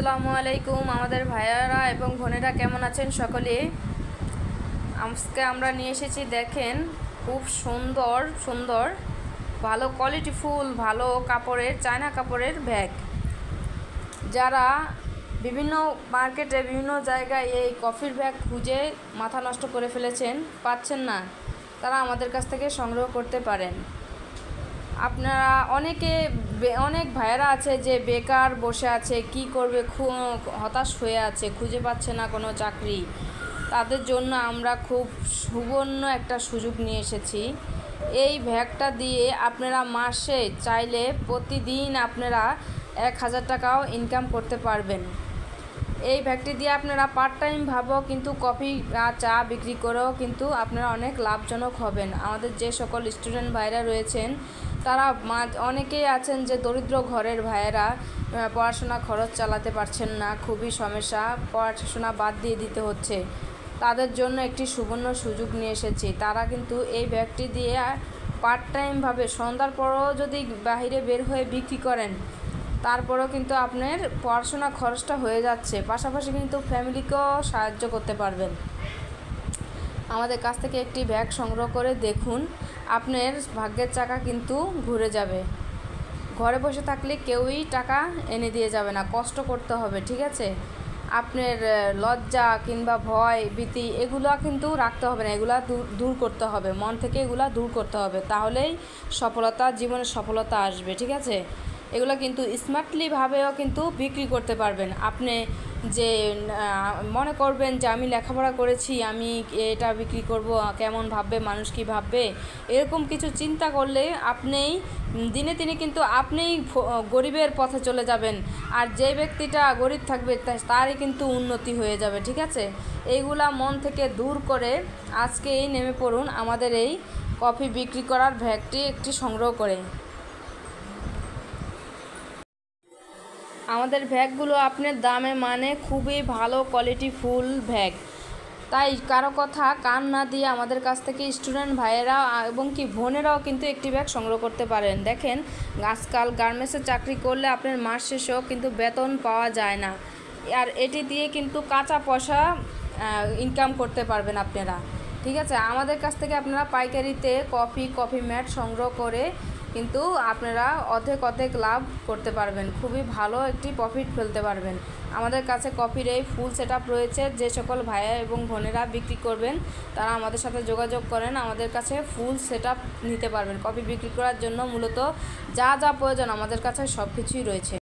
আসসালামু আলাইকুম আমাদের ভাইয়ারা এবং বোনেরা কেমন আছেন সকলে। আজকে আমরা নিয়ে এসেছি, দেখেন খুব সুন্দর সুন্দর ভালো কোয়ালিটিফুল ভালো কাপড়ের চায়না কাপড়ের ব্যাগ। যারা বিভিন্ন মার্কেটে বিভিন্ন জায়গায় এই কফির ব্যাগ খুঁজে মাথা নষ্ট করে ফেলেছেন, পাচ্ছেন না, তারা আমাদের কাছ থেকে সংগ্রহ করতে পারেন। আপনারা অনেক ভাইয়েরা আছে যে বেকার বসে আছে, কি করবে, হতাশ হয়ে আছে, খুঁজে পাচ্ছে না কোনো চাকরি। তাদের জন্য আমরা খুব সুবর্ণ একটা সুযোগ নিয়ে এসেছি। এই ব্যাগটা দিয়ে আপনারা মাসে চাইলে প্রতিদিন আপনারা 1000 টাকাও ইনকাম করতে পারবেন। এই ব্যাগটি দিয়ে আপনারা পার্ট টাইমভাবেও কিন্তু কফি চা বিক্রি করেও কিন্তু আপনারা অনেক লাভজনক হবেন। আমাদের যে সকল স্টুডেন্ট ভাইরা রয়েছেন, তারা অনেকেই আছেন যে দরিদ্র ঘরের ভাইয়েরা পড়াশোনা খরচ চালাতে পারছেন না, খুবই সমস্যা, পড়াশোনা বাদ দিয়ে দিতে হচ্ছে। তাদের জন্য একটি সুবর্ণ সুযোগ নিয়ে এসেছি। তারা কিন্তু এই ব্যাগটি দিয়ে পার্ট টাইমভাবে সন্ধ্যার পরও যদি বাহিরে বের হয়ে বিক্রি করেন, তারপরেও কিন্তু আপনার পড়াশোনা খরচটা হয়ে যাচ্ছে, পাশাপাশি কিন্তু ফ্যামিলিকেও সাহায্য করতে পারবেন। আমাদের কাছ থেকে একটি ব্যাগ সংগ্রহ করে দেখুন, আপনার ভাগ্যের চাকা কিন্তু ঘুরে যাবে। ঘরে বসে থাকলে কেউই টাকা এনে দিয়ে যাবে না, কষ্ট করতে হবে, ঠিক আছে? আপনার লজ্জা কিংবা ভয় ভীতি এগুলো কিন্তু রাখতে হবে না, এগুলা দূর করতে হবে, মন থেকে এগুলা দূর করতে হবে, তাহলেই জীবনের সফলতা আসবে, ঠিক আছে? এগুলো কিন্তু স্মার্টলিভাবেও কিন্তু বিক্রি করতে পারবেন। আপনি যে মনে করবেন যে আমি লেখাপড়া করেছি, আমি এটা বিক্রি করব, কেমন ভাববে মানুষ, কি ভাববে, এরকম কিছু চিন্তা করলে আপনি দিনে দিনে কিন্তু আপনিই গরিবের পথে চলে যাবেন, আর যে ব্যক্তিটা গরিব থাকবে তারই কিন্তু উন্নতি হয়ে যাবে, ঠিক আছে? এইগুলা মন থেকে দূর করে আজকেই নেমে পড়ুন আমাদের এই কফি বিক্রি করার ব্যাগটি একটি সংগ্রহ করে। আমাদের ব্যাগগুলো আপনার দামে মানে খুবই ভালো কোয়ালিটিফুল ব্যাগ, তাই কারো কথা কান না দিয়ে আমাদের কাছ থেকে স্টুডেন্ট ভাইয়েরা এবং কি বোনেরাও কিন্তু একটি ব্যাগ সংগ্রহ করতে পারেন। দেখেন, আজকাল গার্মেন্টসে চাকরি করলে আপনার মাস শেষেও কিন্তু বেতন পাওয়া যায় না, আর এটি দিয়ে কিন্তু কাঁচা পয়সা ইনকাম করতে পারবেন আপনারা, ঠিক আছে? আমাদের কাছ থেকে আপনারা পাইকারিতে কফি ম্যাট সংগ্রহ করে কিন্তু আপনারা অর্ধেক লাভ করতে পারবেন, খুবই ভালো একটি প্রফিট ফেলতে পারবেন। আমাদের কাছে কফির এই ফুল সেটআপ রয়েছে। যে সকল ভাইয়া এবং বোনেরা বিক্রি করবেন তারা আমাদের সাথে যোগাযোগ করেন, আমাদের কাছে ফুল সেটআপ নিতে পারবেন। কফি বিক্রি করার জন্য মূলত যা প্রয়োজন আমাদের কাছে সব কিছুই রয়েছে।